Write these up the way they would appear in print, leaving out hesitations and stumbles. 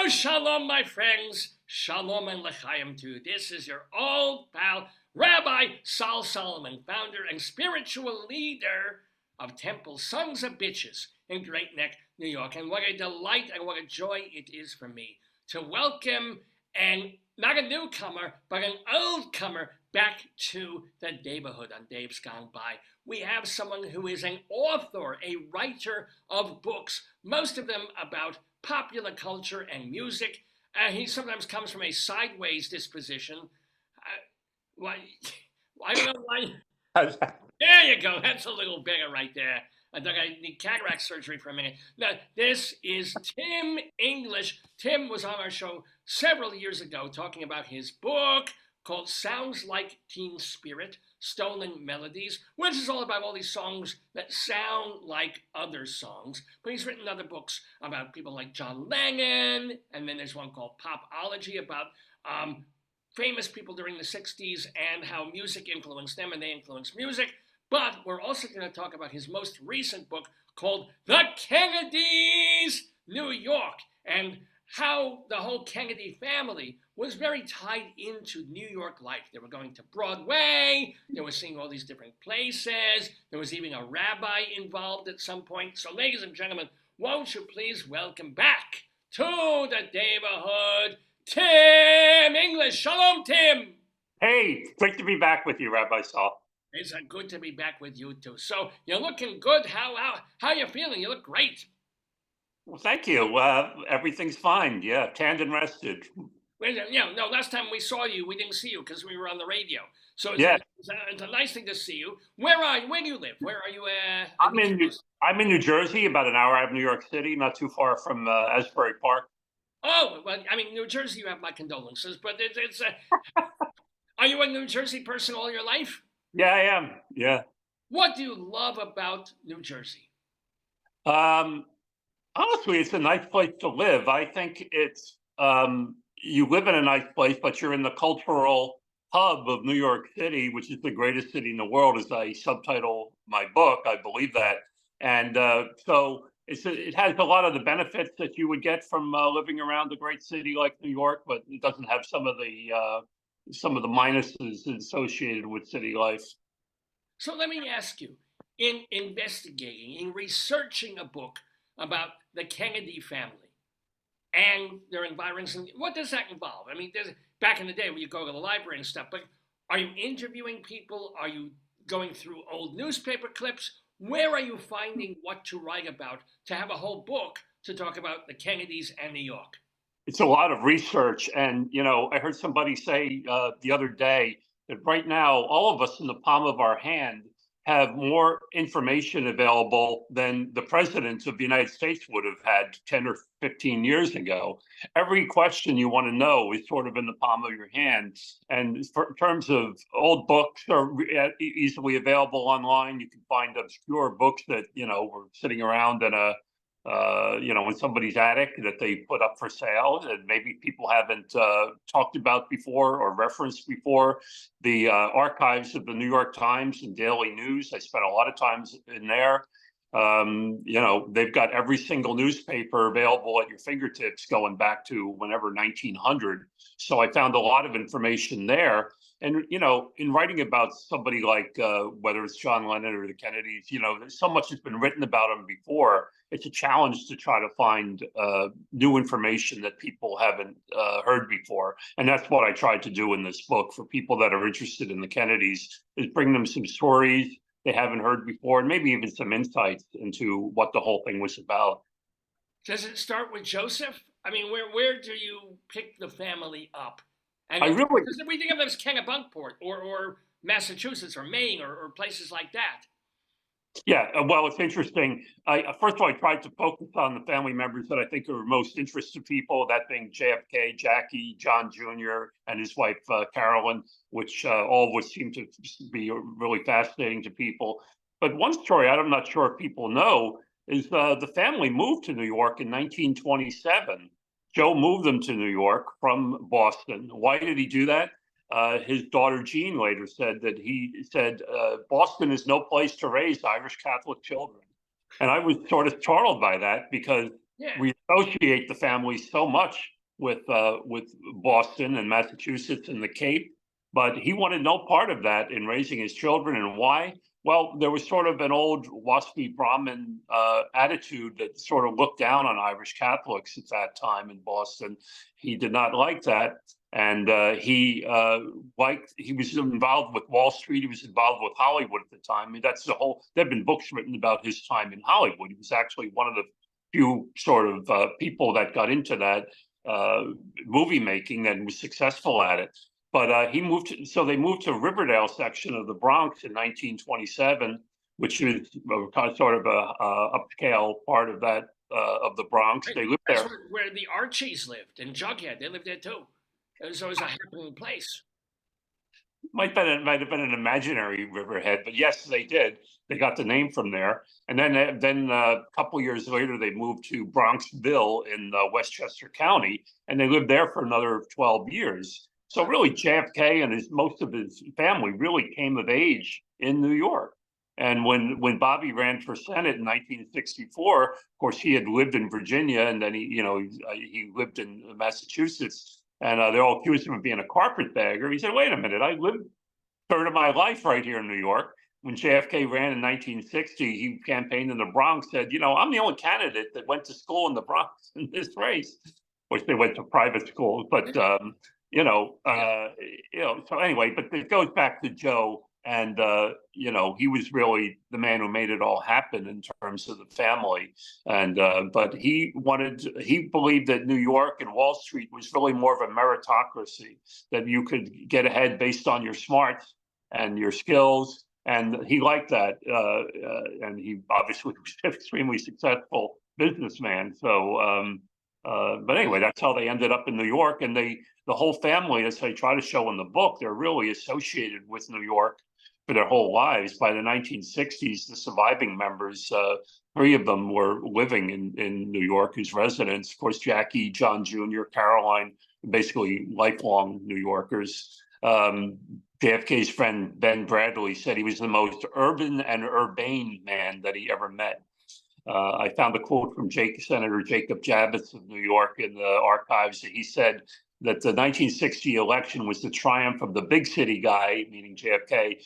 Shalom, my friends. Shalom and L'chaim too. This is your old pal, Rabbi Sol Solomon, founder and spiritual leader of Temple Sons of Bitches in Great Neck, New York. And what a delight and what a joy it is for me to welcome, and not a newcomer, but an old comer back to the neighborhood on Dave's Gone By. We have someone who is an author, a writer of books, most of them about popular culture and music. He sometimes comes from a sideways disposition. Why? I don't know why. There you go. That's a little bigger right there. I think I need cataract surgery for a minute. Now, this is Tim English. Tim was on our show several years ago talking about his book called Sounds Like Teen Spirit, Stolen Melodies, which is all about all these songs that sound like other songs. But he's written other books about people like John Lennon, and then there's one called Popology about famous people during the 60s and how music influenced them and they influenced music. But we're also going to talk about his most recent book called The Kennedys, New York, and how the whole Kennedy family was very tied into New York life. They were going to Broadway, they were seeing all these different places, there was even a rabbi involved at some point. So ladies and gentlemen, won't you please welcome back to the neighborhood, Tim English. Shalom, Tim. Hey, great to be back with you, Rabbi Sol. It's good to be back with you too. So you're looking good. How you feeling? You look great. Well, thank you. Everything's fine. Yeah, tanned and rested. No, last time we saw you, we didn't see you because we were on the radio. So it's a nice thing to see you. Where are you? Where do you live? Where are you? I'm in New Jersey, about an hour out of New York City, not too far from Asbury Park. Oh, well, I mean, New Jersey, you have my condolences, but it's are you a New Jersey person all your life? Yeah, I am. Yeah. What do you love about New Jersey? Honestly, it's a nice place to live. I think it's you live in a nice place, but you're in the cultural hub of New York City, which is the greatest city in the world, as I subtitle my book. I believe that, and so it has a lot of the benefits that you would get from living around a great city like New York, but it doesn't have some of the minuses associated with city life. So let me ask you, in investigating, in researching a book about the Kennedy family and their environs, and what does that involve? I mean, back in the day when you go to the library and stuff, but are you interviewing people? Are you going through old newspaper clips? Where are you finding what to write about to have a whole book to talk about the Kennedys and New York? It's a lot of research. And, I heard somebody say the other day that right now, all of us in the palm of our hand have more information available than the presidents of the United States would have had 10 or 15 years ago. Every question you want to know is sort of in the palm of your hand. And in terms of old books are easily available online. You can find obscure books that, were sitting around in in somebody's attic that they put up for sale and maybe people haven't talked about before or referenced before. The archives of the New York Times and Daily News, I spent a lot of times in there. They've got every single newspaper available at your fingertips going back to whenever 1900. So I found a lot of information there. And, in writing about somebody like whether it's John Lennon or the Kennedys, so much has been written about them before. It's a challenge to try to find new information that people haven't heard before. And that's what I tried to do in this book for people that are interested in the Kennedys, is bring them some stories they haven't heard before, and maybe even some insights into what the whole thing was about. Does it start with Joseph? I mean, where do you pick the family up? And because we think of them as Kennebunkport or Massachusetts or Maine or places like that. Yeah, well, it's interesting. First of all, I tried to focus on the family members that I think are most interesting to people, that being JFK, Jackie, John Jr., and his wife, Carolyn, which all would seem to be really fascinating to people. But one story I'm not sure if people know is the family moved to New York in 1927. Joe moved them to New York from Boston. Why did he do that? His daughter Jean later said that he said, Boston is no place to raise Irish Catholic children. And I was sort of startled by that because Yeah. we associate the family so much with Boston and Massachusetts and the Cape, but he wanted no part of that in raising his children. And why? Well, there was sort of an old waspy Brahmin attitude that sort of looked down on Irish Catholics at that time in Boston. He did not like that, and he was involved with Wall Street. He was involved with Hollywood at the time. I mean, that's the whole. There've been books written about his time in Hollywood. He was actually one of the few sort of people that got into that movie making and was successful at it. But so they moved to Riverdale section of the Bronx in 1927, which is sort of a upscale part of that of the Bronx. Right. They lived That's there. where the Archies lived and Jughead. They lived there too. It was always a happening place. Might have been an imaginary Riverhead, but yes, they did. They got the name from there, and then a couple years later, they moved to Bronxville in Westchester County, and they lived there for another 12 years. So really, JFK and most of his family really came of age in New York. And when Bobby ran for Senate in 1964, of course, he had lived in Virginia, and then he lived in Massachusetts. And they all accused him of being a carpetbagger. He said, wait a minute, I lived third of my life right here in New York. When JFK ran in 1960, he campaigned in the Bronx, said, I'm the only candidate that went to school in the Bronx in this race. Of course, they went to private schools, but, so anyway, but it goes back to Joe. And, he was really the man who made it all happen in terms of the family. And, but he believed that New York and Wall Street was really more of a meritocracy, that you could get ahead based on your smarts and your skills. And he liked that. And he obviously was an extremely successful businessman. So, but anyway, that's how they ended up in New York. And the whole family, as I try to show in the book, they're really associated with New York for their whole lives. By the 1960s, the surviving members, three of them were living in New York as residents. Of course, Jackie, John Jr., Caroline, basically lifelong New Yorkers. JFK's friend Ben Bradley said he was the most urban and urbane man that he ever met. I found a quote from Senator Jacob Javits of New York in the archives. He said that the 1960 election was the triumph of the big city guy, meaning JFK,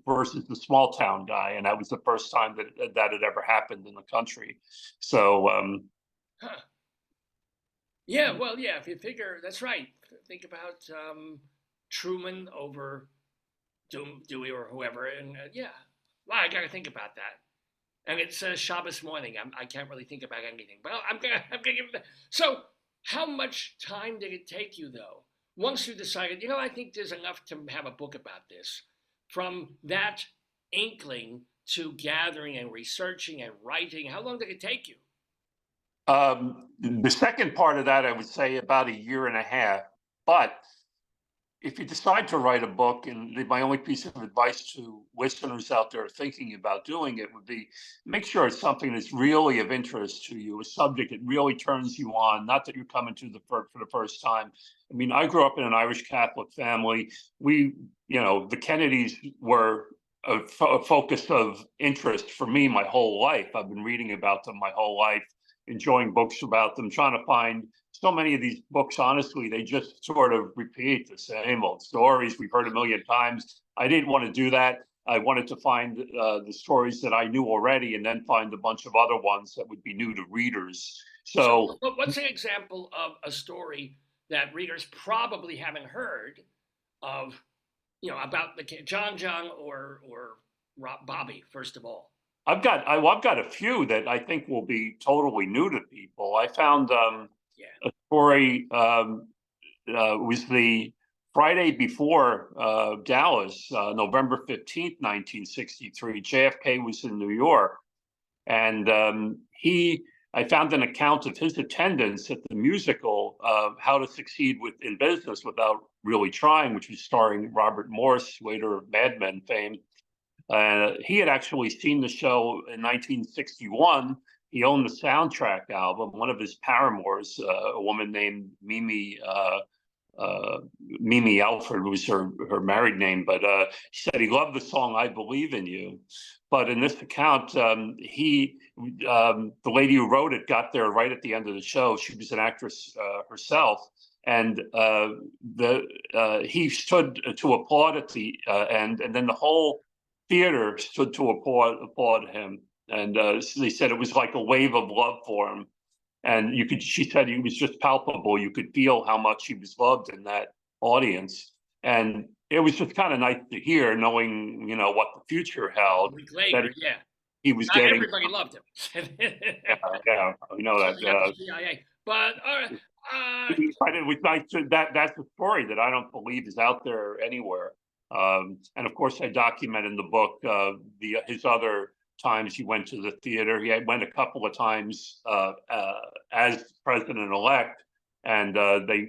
versus the small town guy. And that was the first time that had ever happened in the country. So, yeah, well, yeah, if you figure, that's right. Think about Truman over Dewey or whoever. And yeah, well, I got to think about that. And it's Shabbos morning. I can't really think about anything. But I'm gonna give it. So, how much time did it take you, though, once you decided, I think there's enough to have a book about this, from that inkling to gathering and researching and writing? How long did it take you? The second part of that, I would say about a year and a half. But if you decide to write a book, and my only piece of advice to listeners out there thinking about doing it would be make sure it's something that's really of interest to you, a subject that really turns you on, not that you're coming to for the first time. I mean, I grew up in an Irish Catholic family. The Kennedys were a focus of interest for me my whole life. I've been reading about them my whole life, enjoying books about them, trying to find so many of these books, honestly, they just sort of repeat the same old stories we've heard a million times. I didn't want to do that. I wanted to find the stories that I knew already and then find a bunch of other ones that would be new to readers. So what's an example of a story that readers probably haven't heard of, about the John or Bobby, first of all? I've got a few that I think will be totally new to people. I found a story was the Friday before Dallas, November 15th, 1963. JFK was in New York, and I found an account of his attendance at the musical How to Succeed in Business Without Really Trying, which was starring Robert Morse, later of Mad Men fame. He had actually seen the show in 1961. He owned the soundtrack album. One of his paramours, a woman named Mimi Mimi Alford was her married name, but he said he loved the song "I Believe in You." But in this account, the lady who wrote it got there right at the end of the show. She was an actress herself, and he stood to applaud at the end, and then the whole theater stood to applaud him. And so they said it was like a wave of love for him. And she said he was just palpable. You could feel how much he was loved in that audience. And it was just kind of nice to hear, knowing, what the future held. Later, yeah. He was Not getting. Everybody loved him. Yeah, we know that. The CIA. But it was nice that's a story that I don't believe is out there anywhere. And of course, I document in the book his other times he went to the theater. He went a couple of times as president-elect, and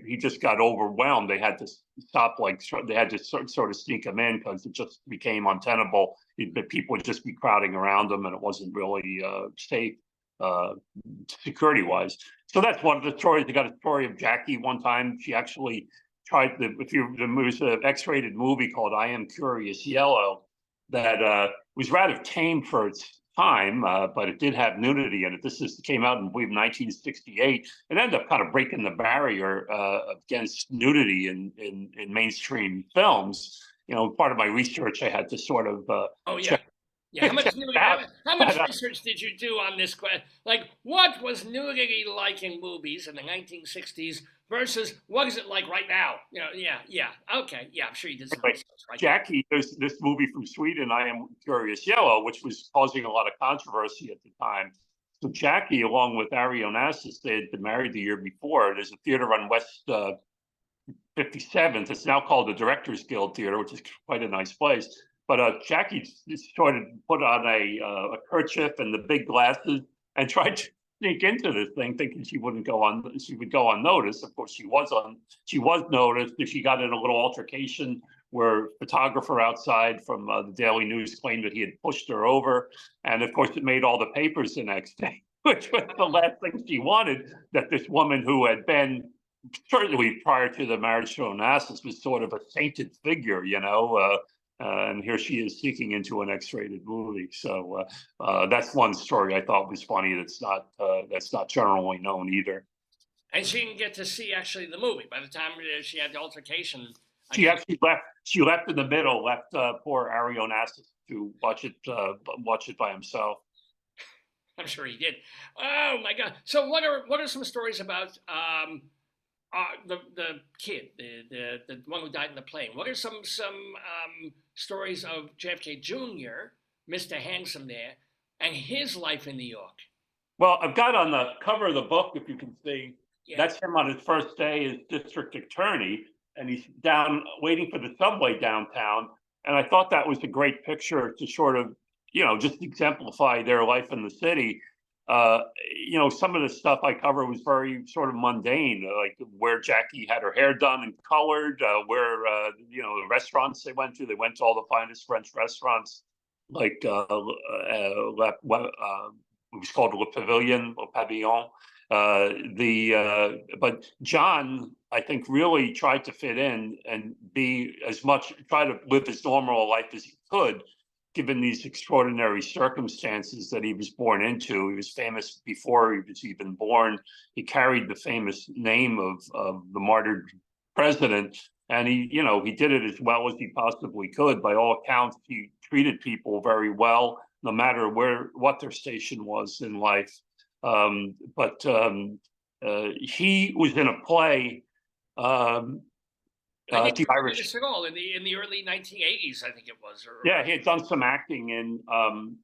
he just got overwhelmed. They had to stop, they had to sort of sneak him in because it just became untenable. People would just be crowding around him, and it wasn't really safe security-wise. So that's one of the stories. They got a story of Jackie one time. She actually tried there was an X-rated movie called I Am Curious Yellow that was rather tame for its time, but it did have nudity in it. This came out in, I believe, 1968. It ended up kind of breaking the barrier against nudity in mainstream films. Part of my research, I had to sort of check. Yeah, how much research did you do on this question? Like, what was nudity like in movies in the 1960s versus what is it like right now? Okay, I'm sure you did some research. Right? Jackie, there's this movie from Sweden, I Am Curious Yellow, which was causing a lot of controversy at the time. So Jackie, along with Ari Onassis, they had been married the year before. There's a theater on West 57th. It's now called the Directors Guild Theater, which is quite a nice place. But Jackie sort of put on a kerchief and the big glasses and tried to sneak into this thing, thinking she would go unnoticed. Of course, she was noticed. She got in a little altercation where a photographer outside from the Daily News claimed that he had pushed her over, and of course, it made all the papers the next day, which was the last thing she wanted. That this woman who had been certainly prior to the marriage to Onassis was sort of a sainted figure, and here she is seeking into an X-rated movie. So that's one story I thought was funny. That's not generally known either. And she didn't get to see actually the movie by the time she had the altercation. She actually left. She left in the middle. Left poor Ari Onassis to watch it by himself. I'm sure he did. Oh my God! So what are some stories about the kid, the one who died in the plane? What are some stories of JFK Jr., Mr. Handsome there, and his life in New York? Well, I've got on the cover of the book, if you can see, that's him on his first day as district attorney, and he's down waiting for the subway downtown. And I thought that was a great picture to sort of, just exemplify their life in the city. Some of the stuff I cover was very sort of mundane, like where Jackie had her hair done and colored, where, the restaurants they went to. They went to all the finest French restaurants, like it was called Le Pavillon, Le Pavillon. But John, I think, really tried to fit in and try to live as normal a life as he could, given these extraordinary circumstances that he was born into. He was famous before he was even born. He carried the famous name of the martyred president, and he did it as well as he possibly could. By all accounts, he treated people very well, no matter what their station was in life. But he was in a play. I think Irish at all in the early 1980s, I think it was. Yeah, he had done some acting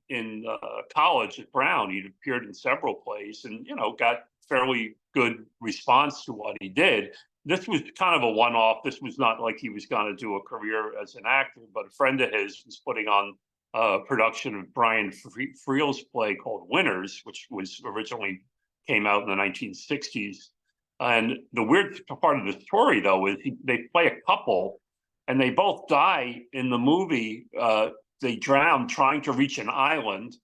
in college at Brown. He'd appeared in several plays, and got fairly good response to what he did. This was kind of a one-off. This was not like he was going to do a career as an actor, but a friend of his was putting on a production of Brian Friel's play called Winners, which was originally came out in the 1960s. And the weird part of the story, though, is they play a couple, and they both die in the movie. They drown trying to reach an island,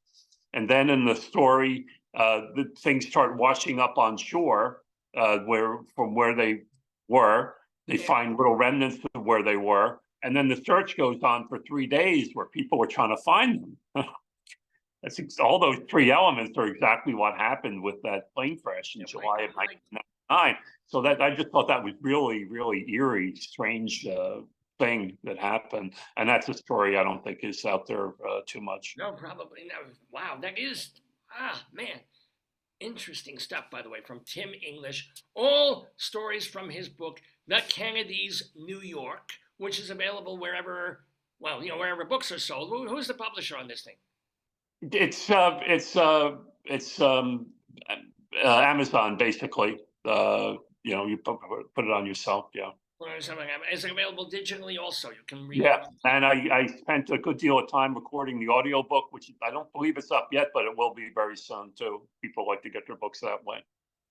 and then in the story, the things start washing up on shore, from where they were, They find little remnants of where they were. And then the search goes on for 3 days where people were trying to find them. All those three elements are exactly what happened with that plane crash in July of 1999. So that I just thought that was really, really eerie, strange thing that happened. And that's a story I don't think is out there too much. No, probably not. Wow, that is, man. Interesting stuff, by the way, from Tim English. All stories from his book, The Kennedys, New York, which is available wherever, well, wherever books are sold. Who's the publisher on this thing? It's Amazon, basically. You put it on yourself. Yeah. Is it available digitally also? You can read Yeah, and I spent a good deal of time recording the audiobook, which I don't believe it's up yet, but it will be very soon too. People like to get their books that way.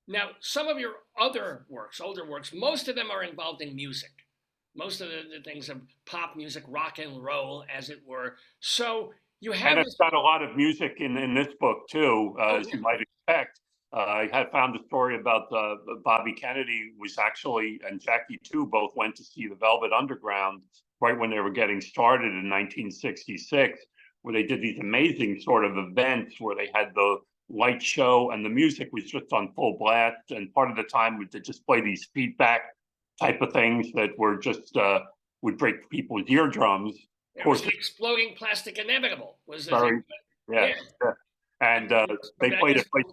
Now, some of your other works, older works, most of them are involved in music. Most of the things of pop music, rock and roll, as it were. So you have. And it's got a lot of music in this book too, as you might expect. I had found a story about Bobby Kennedy was actually, and Jackie too, both went to see the Velvet Underground right when they were getting started in 1966, where they did these amazing sort of events where they had the light show and the music was just on full blast. And part of the time we would just play these feedback type of things that were just would break people's eardrums. Of course, the exploding plastic inevitable was very, yeah. And they played a place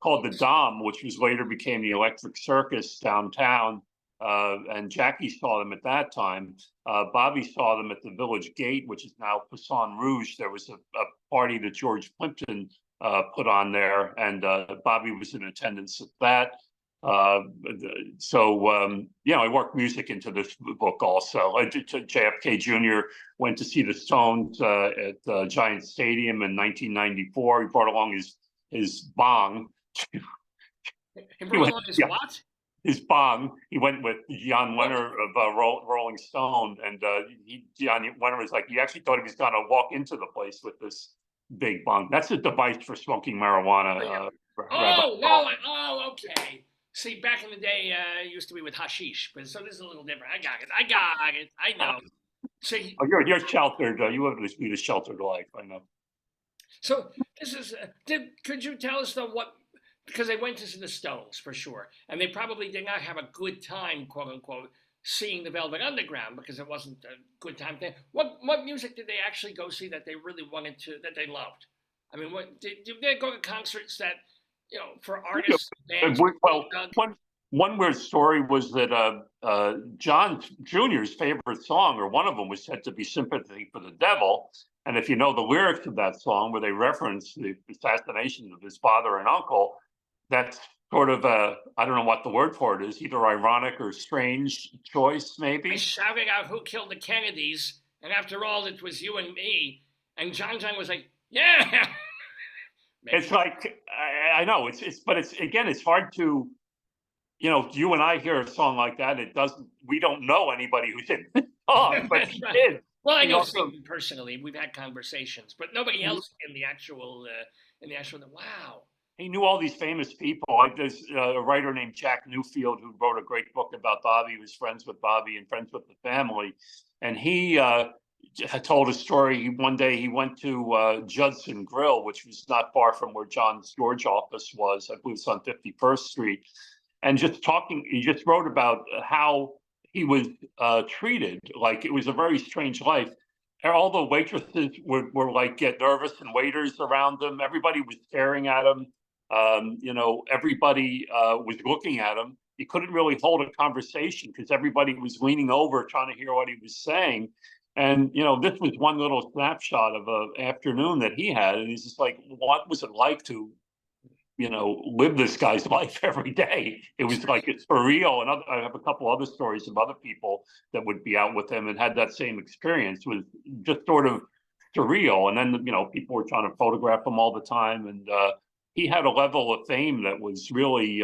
called the Dom, which was later became the Electric Circus downtown. And Jackie saw them at that time. Bobby saw them at the Village Gate, which is now Poisson Rouge. There was a party that George Plimpton put on there, and Bobby was in attendance at that. I worked music into this book also. JFK Jr. went to see the Stones at Giant Stadium in 1994. He brought along his bong. He brought along his what? His bong. He went with Jan Wenner of Rolling Stone, and Jan Wenner was like, he actually thought he was going to walk into the place with this big bong. That's a device for smoking marijuana. Okay. See, back in the day, it used to be with hashish, but so this is a little different. I got it. I know. So you're sheltered. You have this lead a sheltered life. I know. So this is. Could you tell us though what? Because they went to see the Stones for sure, and they probably did not have a good time, quote unquote, seeing the Velvet Underground because it wasn't a good time thing. What music did they actually go see that they really wanted to, that they loved? I mean, what did they go to concerts that? For artists, bands, well, one weird story was that John Jr.'s favorite song, or one of them, was said to be "Sympathy for the Devil." And if you know the lyrics of that song, where they reference the assassination of his father and uncle, that's sort of I don't know what the word for it is, either ironic or strange choice, maybe. I shouted out who killed the Kennedys, and after all, it was you and me. And John was like, "Yeah." Maybe. It's like I know but it's hard to, you and I hear a song like that. We don't know anybody who's in the song, but he did. Well, I know Stephen personally. We've had conversations, but nobody else in the actual. Wow. He knew all these famous people. There's a writer named Jack Newfield who wrote a great book about Bobby. He was friends with Bobby and friends with the family, and he had told a story. One day he went to Judson Grill, which was not far from where John's George office was. I believe it's on 51st Street. And he just wrote about how he was treated. Like it was a very strange life. All the waitresses were like get nervous, and waiters around him. Everybody was staring at him. Everybody was looking at him. He couldn't really hold a conversation because everybody was leaning over trying to hear what he was saying. And, this was one little snapshot of an afternoon that he had. And he's just like, what was it like to, live this guy's life every day? It was like, it's surreal. And I have a couple other stories of other people that would be out with him and had that same experience. It was just sort of surreal. And then, people were trying to photograph him all the time. And he had a level of fame that was really,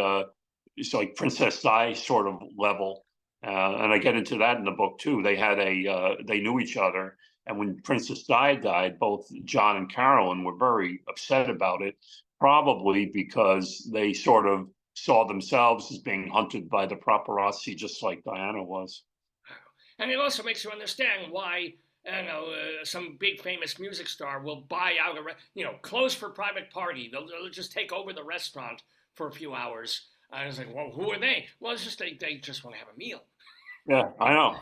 it's like Princess Di sort of level. And I get into that in the book too. They knew each other, and when Princess Di died, both John and Carolyn were very upset about it, probably because they sort of saw themselves as being hunted by the paparazzi, just like Diana was. And it also makes you understand why, some big famous music star will buy out close for private party. They'll just take over the restaurant for a few hours. I was like, well, who are they? Well, it's just they just want to have a meal. Yeah, I know.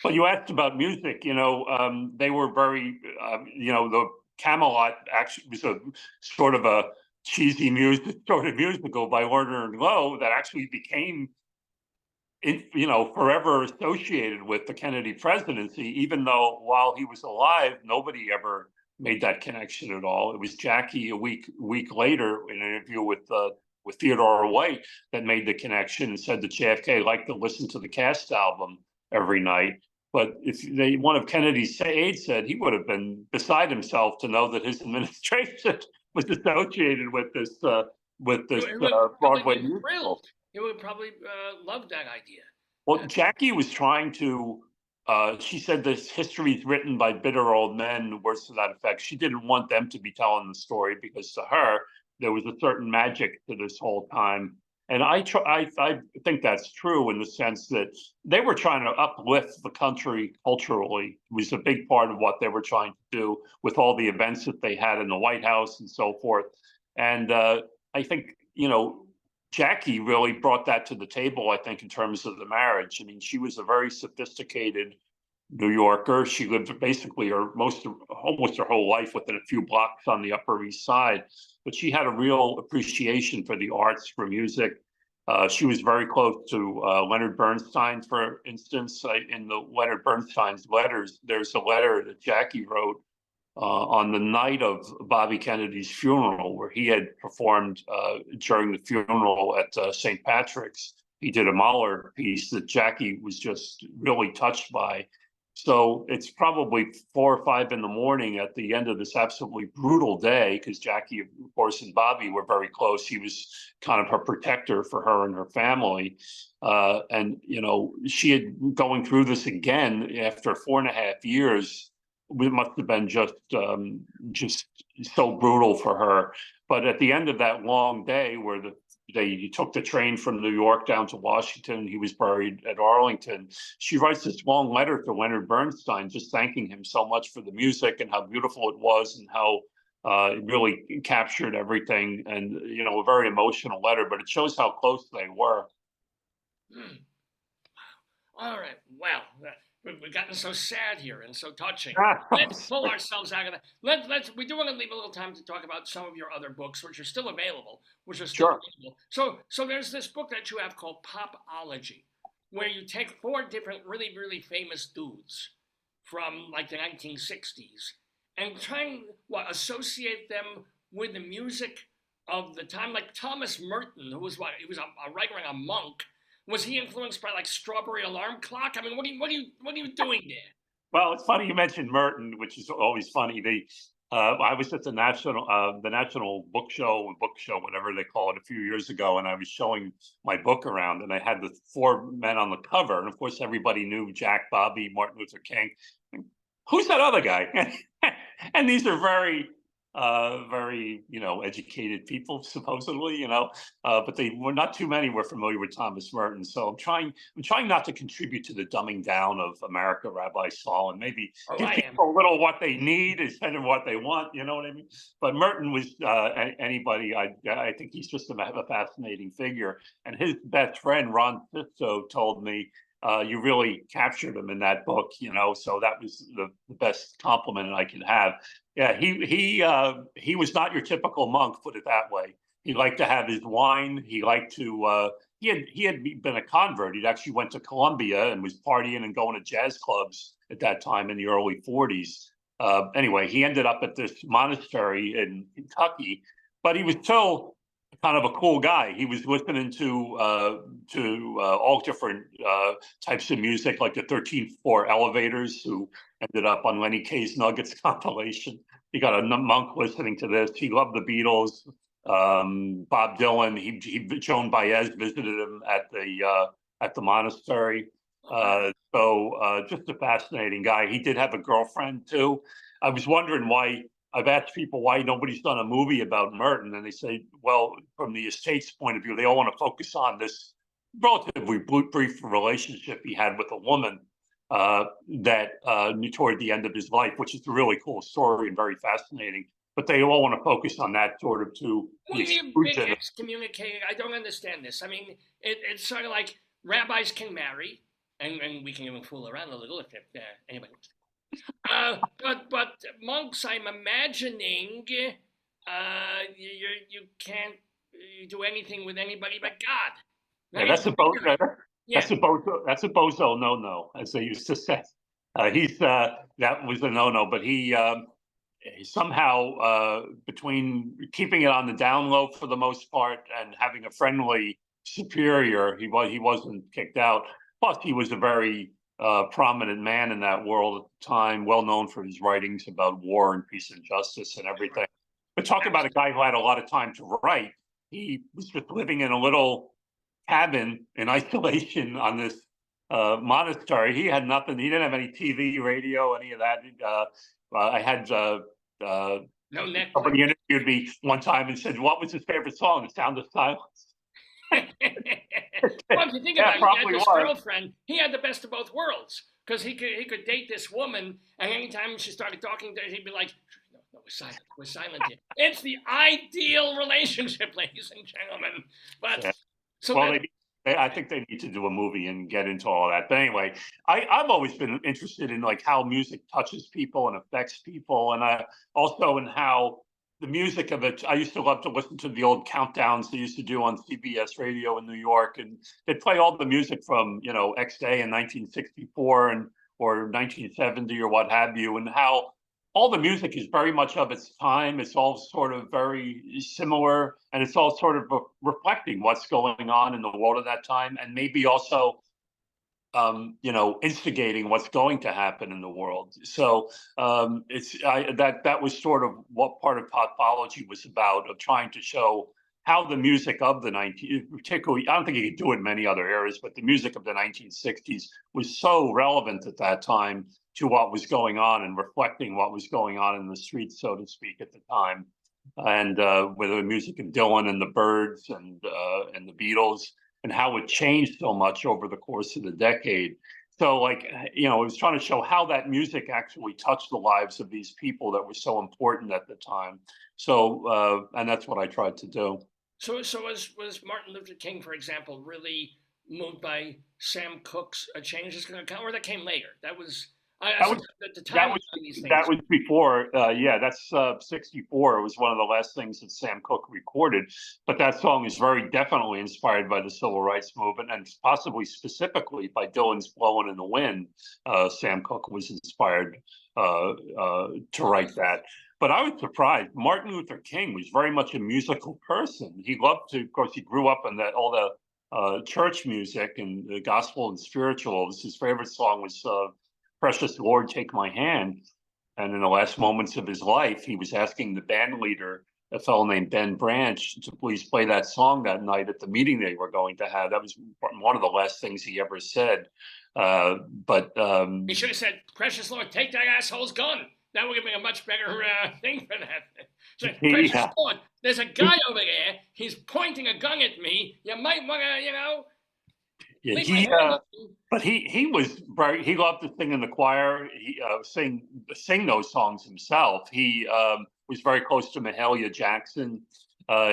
But you asked about music. They were very, the Camelot actually was a sort of a cheesy music, sort of musical by Warner and Lowe that actually became, forever associated with the Kennedy presidency, even though while he was alive, nobody ever made that connection at all. It was Jackie a week later in an interview with Theodore White that made the connection and said that JFK liked to listen to the Cast album every night. But one of Kennedy's aides said he would have been beside himself to know that his administration was associated with this Broadway musical. He would probably love that idea. Well, Jackie was trying to. She said this history is written by bitter old men, words to that effect. She didn't want them to be telling the story because to her there was a certain magic to this whole time. And I think that's true in the sense that they were trying to uplift the country culturally. It was a big part of what they were trying to do with all the events that they had in the White House and so forth. And I think, Jackie really brought that to the table, I think, in terms of the marriage. I mean, she was a very sophisticated New Yorker. She lived basically almost her whole life within a few blocks on the Upper East Side, but she had a real appreciation for the arts, for music. She was very close to Leonard Bernstein, for instance. In the Leonard Bernstein's letters, there's a letter that Jackie wrote on the night of Bobby Kennedy's funeral, where he had performed during the funeral at St. Patrick's. He did a Mahler piece that Jackie was just really touched by. So it's probably 4 or 5 in the morning at the end of this absolutely brutal day, because Jackie, of course, and Bobby were very close. He was kind of her protector for her and her family. And, she had going through this again after 4.5 years. It must have been just so brutal for her. But at the end of that long day, where they took the train from New York down to Washington, he was buried at Arlington. She writes this long letter to Leonard Bernstein, just thanking him so much for the music and how beautiful it was and how it really captured everything. And a very emotional letter, but it shows how close they were. All right. Well, we've gotten so sad here and so touching. Let's pull ourselves out of that. We do want to leave a little time to talk about some of your other books, which are still available. Sure. So there's this book that you have called Popology, where you take 4 different really, really famous dudes from like the 1960s and try and associate them with the music of the time, like Thomas Merton, who was he was a writer and a monk. Was he influenced by like Strawberry Alarm Clock? I mean, what are you doing there? Well, it's funny you mentioned Merton, which is always funny. I was at the National Book Show, whatever they call it, a few years ago, and I was showing my book around, and I had the 4 men on the cover, and of course everybody knew Jack, Bobby, Martin Luther King. Who's that other guy? And these are very educated people, supposedly, but they were not too many were familiar with Thomas Merton. So I'm trying not to contribute to the dumbing down of America, Rabbi Sol, and maybe give people a little what they need instead of what they want. You know what I mean? But Merton was anybody. I think he's just a fascinating figure. And his best friend Ron Sisto told me, you really captured him in that book, so that was the best compliment I could have. Yeah, he was not your typical monk, put it that way. He liked to have his wine. He liked to, he had been a convert. He'd actually went to Columbia and was partying and going to jazz clubs at that time in the early 40s. Anyway, he ended up at this monastery in Kentucky, but he was still kind of a cool guy. He was listening to all different types of music, like the 13-4 Elevators, who ended up on Lenny K's Nuggets compilation. He got a monk listening to this. He loved the Beatles, Bob Dylan. Joan Baez visited him at the monastery. So just a fascinating guy. He did have a girlfriend too. I was wondering why I've asked people why nobody's done a movie about Merton, and they say, well, from the estate's point of view, they all want to focus on this relatively brief relationship he had with a woman that toward the end of his life, which is a really cool story and very fascinating. But they all want to focus on that sort of to What the do you been exclusion. excommunicated? I don't understand this. I mean, it's sort of like rabbis can marry, and we can even fool around a little if anybody wants. But monks, I'm imagining, you can't do anything with anybody but God. Yeah, that's a bozo. Yeah. That's a bozo no, as they used to say. That was a no, but he somehow between keeping it on the down low for the most part and having a friendly superior, he wasn't kicked out. Plus, he was a very prominent man in that world at the time, well known for his writings about war and peace and justice and everything. But talk about a guy who had a lot of time to write. He was just living in a little cabin in isolation on this monastery. He had nothing. He didn't have any TV, radio, any of that. I had no Netflix. Somebody interviewed me one time and said, "What was his favorite song?" The Sound of Silence. Well, if you think about it, he had this girlfriend. He had the best of both worlds because he could date this woman, and anytime she started talking to him, he'd be like, "No, we're silent. We're silent here." It's the ideal relationship, ladies and gentlemen. But so well, I think they need to do a movie and get into all that. But anyway, I've always been interested in like how music touches people and affects people, and also in how the music of it. I used to love to listen to the old countdowns they used to do on CBS radio in New York, and they'd play all the music from X Day in 1964 and or 1970 or what have you, and how all the music is very much of its time. It's all sort of very similar, and it's all sort of reflecting what's going on in the world at that time, and maybe also, instigating what's going to happen in the world. So that was sort of what part of Popology was about, of trying to show how the music of the particularly, I don't think you could do it in many other eras, but the music of the 1960s was so relevant at that time to what was going on and reflecting what was going on in the streets, so to speak, at the time. And with the music of Dylan and the Byrds and the Beatles, and how it changed so much over the course of the decade. So, it was trying to show how that music actually touched the lives of these people that were so important at the time. So, and that's what I tried to do. So was Martin Luther King, for example, really moved by Sam Cooke's changes, or that came later? That was that was before. That's 64. It was one of the last things that Sam Cooke recorded. But that song is very definitely inspired by the civil rights movement, and possibly specifically by Dylan's "Blowin' in the Wind." Sam Cooke was inspired to write that. But I was surprised. Martin Luther King was very much a musical person. He loved to, of course, he grew up in all the church music and the gospel and spirituals. His favorite song was "Precious Lord, Take My Hand." And in the last moments of his life, he was asking the band leader, a fellow named Ben Branch, to please play that song that night at the meeting they were going to have. That was one of the last things he ever said. He should have said, "Precious Lord, take that asshole's gun." That would have been a much better thing for that. So, "Precious Lord, there's a guy over there. He's pointing a gun at me. You might want to, but he loved to sing in the choir. He sing those songs himself. He was very close to Mahalia Jackson.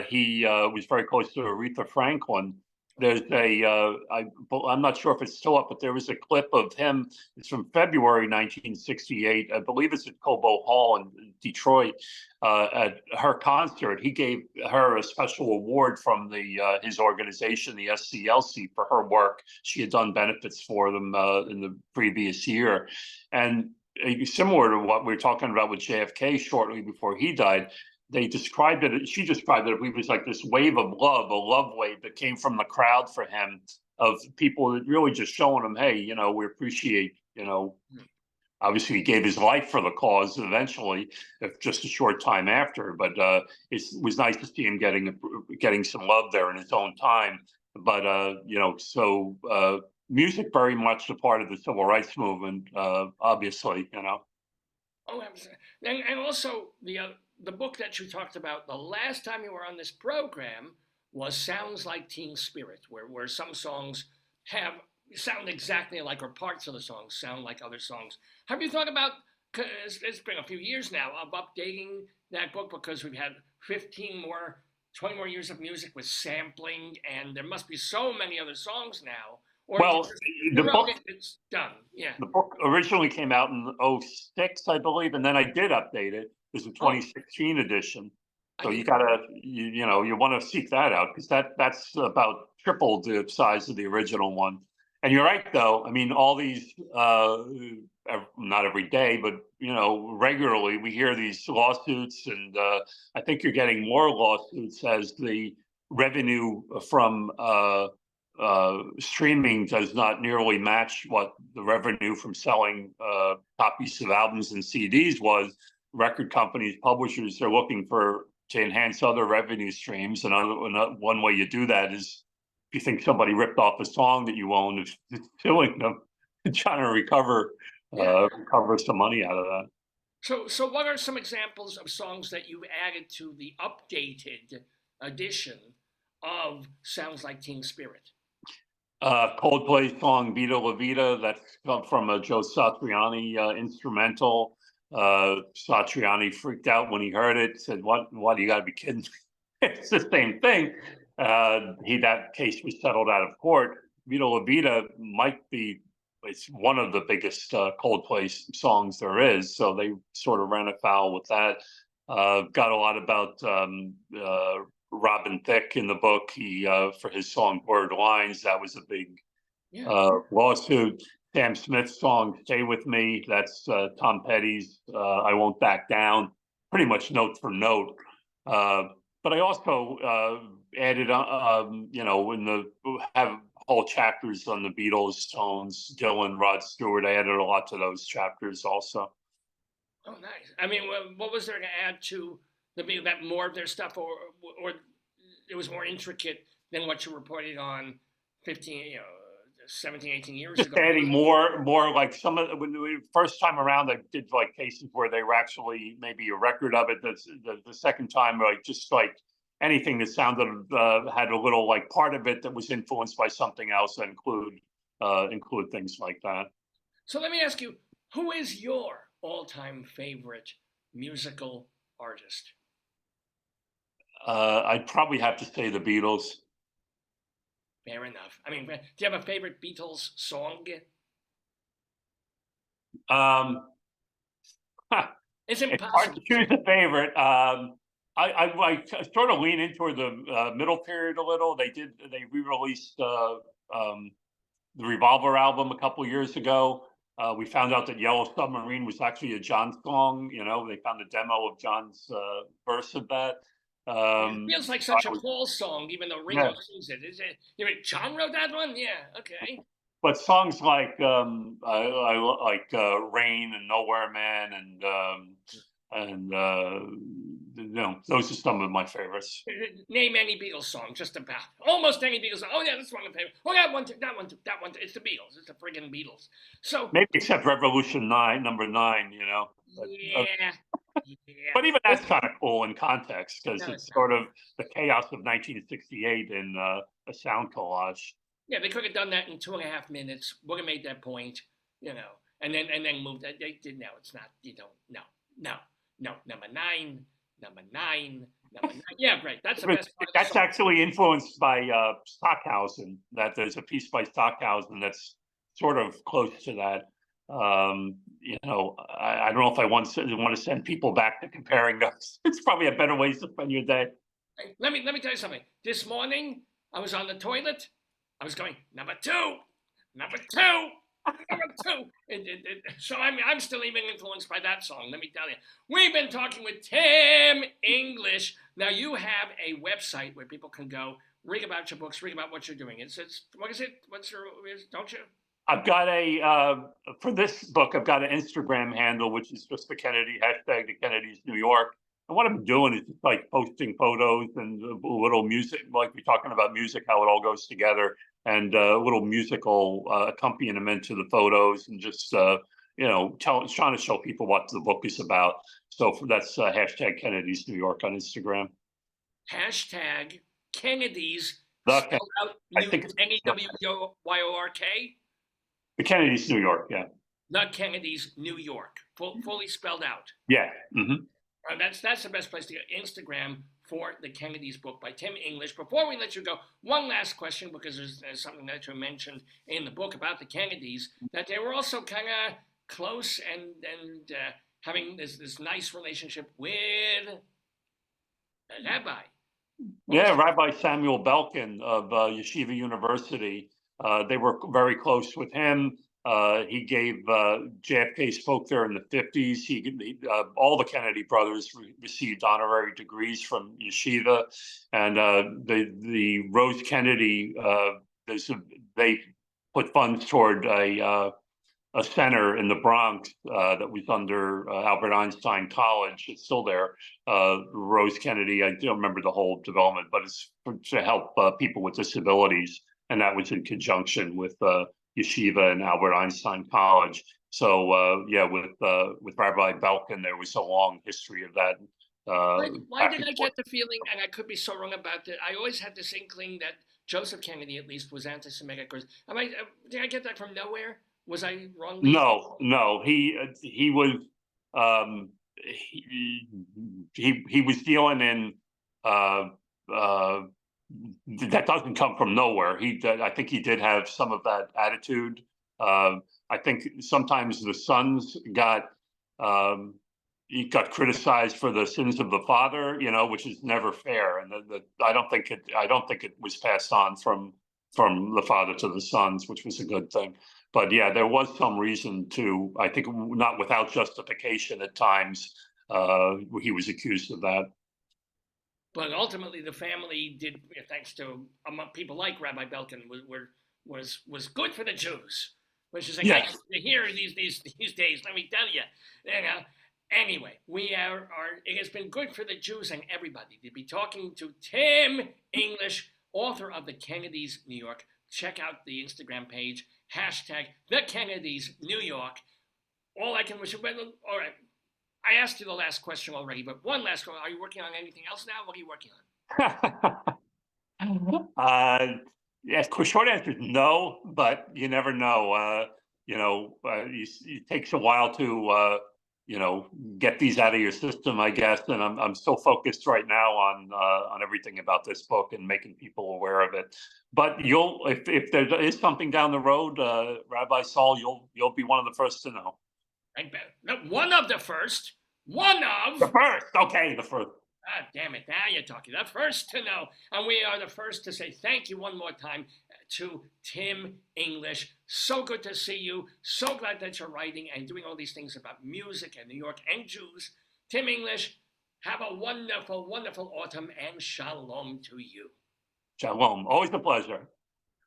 He was very close to Aretha Franklin. There's I'm not sure if it's still up, but there was a clip of him. It's from February 1968. I believe it's at Cobo Hall in Detroit. At her concert, he gave her a special award from his organization, the SCLC, for her work. She had done benefits for them in the previous year. And similar to what we were talking about with JFK shortly before he died, she described it, it was like this wave of love, a love wave that came from the crowd for him, of people that really just showing him, hey, we appreciate, obviously he gave his life for the cause eventually, if just a short time after, but it was nice to see him getting some love there in his own time. But, music very much a part of the civil rights movement, obviously, Oh, absolutely. And also the book that you talked about the last time you were on this program was Sounds Like Teen Spirit, where some songs have sound exactly alike, or parts of the songs sound like other songs. Have you thought about? 'Cause it's been a few years now of updating that book because we've had 15 more, 20 more years of music with sampling, and there must be so many other songs now. Or Well, you the wrote book it, it's done. Yeah. the book originally came out in '06, I believe, and then I did update it. There's a Oh, 2016 edition. I So you didn't. gotta, you want to seek that out because that's about triple the size of the original one. And you're right, though. I mean, all these, not every day, but regularly we hear these lawsuits, and I think you're getting more lawsuits as the revenue from streaming does not nearly match what the revenue from selling copies of albums and CDs was. Record companies, publishers are looking to enhance other revenue streams, and one way you do that is if you think somebody ripped off a song that you own, is suing them, trying to Yeah. recover some money out of that. So what are some examples of songs that you've added to the updated edition of Sounds Like Teen Spirit? Coldplay song "Vita La Vida" that's come from a Joe Satriani instrumental. Satriani freaked out when he heard it. Said, "What? You got to be kidding!" It's the same thing. That case was settled out of court. "Vita La Vida" might be it's one of the biggest Coldplay songs there is. So they sort of ran afoul with that. Got a lot about Robin Thicke in the book. He for his song "Blurred Lines," that was a big Yeah. lawsuit. Sam Smith's song "Stay With Me," that's Tom Petty's "I Won't Back Down," pretty much note for note. But I also added, in the have whole chapters on the Beatles, Stones, Dylan, Rod Stewart. I added a lot to those chapters also. Oh, nice. I mean, what was there to add to that more of their stuff, or it was more intricate than what you reported on 15, 17, 18 years Just ago? adding more like some of when we first time around, I did like cases where they were actually maybe a record of it. The second time, like just like anything that sounded had a little like part of it that was influenced by something else, that include things like that. So let me ask you, who is your all-time favorite musical artist? I'd probably have to say the Beatles. Fair enough. I mean, do you have a favorite Beatles song? Um, It's it's hard impossible to to. choose a favorite. I sort of lean into the middle period a little. They re-released the Revolver album a couple years ago. We found out that Yellow Submarine was actually a John song. They found a demo of John's verse of that. It feels like I such a was, Paul song, even though Ringo yeah, sings it. Is it? You mean John wrote that one? Yeah. Okay. but songs like I like Rain and Nowhere Man and those are some of my favorites. Name any Beatles song, just about. Almost any Beatles song. Oh, yeah, that's one of my favorite. Oh, that one, too, that one, too, that one. Too. It's the Beatles. It's the friggin' Beatles. So, Maybe except Revolution 9, number 9, yeah. Yeah. but even that's kind of cool in context because No, it's it's not. sort of the chaos of 1968 in a sound collage. Yeah, they could have done that in 2.5 minutes. Would have made that point, and then moved. They did. No, it's not. You don't. No, no, no. Number nine. Number nine. Number nine. Yeah, great. That's the best part of the That's song. actually influenced by Stockhausen. That there's a piece by Stockhausen that's sort of close to that. I don't know if I want to send people back to comparing those. It's probably a better way to spend your day. Hey, let me tell you something. This morning, I was on the toilet. I was going number two, number two, number two. So I'm still even influenced by that song. Let me tell you. We've been talking with Tim English. Now you have a website where people can go read about your books, read about what you're doing. It's what is it? Don't you? I've got for this book, I've got an Instagram handle, which is just the Kennedy hashtag, the Kennedy's New York. And what I'm doing is just like posting photos and a little music, like we're talking about music, how it all goes together, and a little musical accompaniment to the photos, and just trying to show people what the book is about. So that's hashtag Kennedy's New York on Instagram. Hashtag Kennedy's, The spelled out I think it's Newyork. the Kennedy's New York. Yeah. Not Kennedy's New York, fully spelled out. Yeah. Mm-hmm. That's the best place to go. Instagram for the Kennedy's book by Tim English. Before we let you go, one last question, because there's something that you mentioned in the book about the Kennedys, that they were also kind of close and having this nice relationship with a rabbi. Yeah, Rabbi Samuel Belkin of Yeshiva University. They were very close with him. He gave JFK spoke there in the 50s. All the Kennedy brothers received honorary degrees from Yeshiva, and the Rose Kennedy they put funds toward a center in the Bronx that was under Albert Einstein College. It's still there. Rose Kennedy, I don't remember the whole development, but it's to help people with disabilities. And that was in conjunction with Yeshiva and Albert Einstein College. So with Rabbi Belkin, there was a long history of that. Why did I get the feeling, and I could be so wrong about it, I always had this inkling that Joseph Kennedy, at least, was anti-Semitic. Did I get that from nowhere? Was I wrong? No. He was he was dealing in that doesn't come from nowhere. I think he did have some of that attitude. I think sometimes the sons he got criticized for the sins of the father, which is never fair. And I don't think it was passed on from the father to the sons, which was a good thing. But yeah, there was some reason to, I think, not without justification at times, he was accused of that. But ultimately, the family did, thanks to people like Rabbi Belkin, was good for the Jews, which is nice to hear these days. Let me tell you. Anyway, it has been good for the Jews and everybody to be talking to Tim English, author of The Kennedys New York. Check out the Instagram page, hashtag The Kennedys New York. All I can wish you, all right. I asked you the last question already, but one last question. Are you working on anything else now? What are you working on? Yes, short answer is no, but you never know. It takes a while to get these out of your system, I guess. And I'm so focused right now on everything about this book and making people aware of it. But if there is something down the road, Rabbi Sol, you'll be one of the first to know. One of the first. One of the first. Okay, the first. Ah, damn it! Now you're talking. The first to know, and we are the first to say thank you one more time to Tim English. So good to see you. So glad that you're writing and doing all these things about music and New York and Jews. Tim English, have a wonderful, wonderful autumn, and shalom to you. Shalom. Always a pleasure.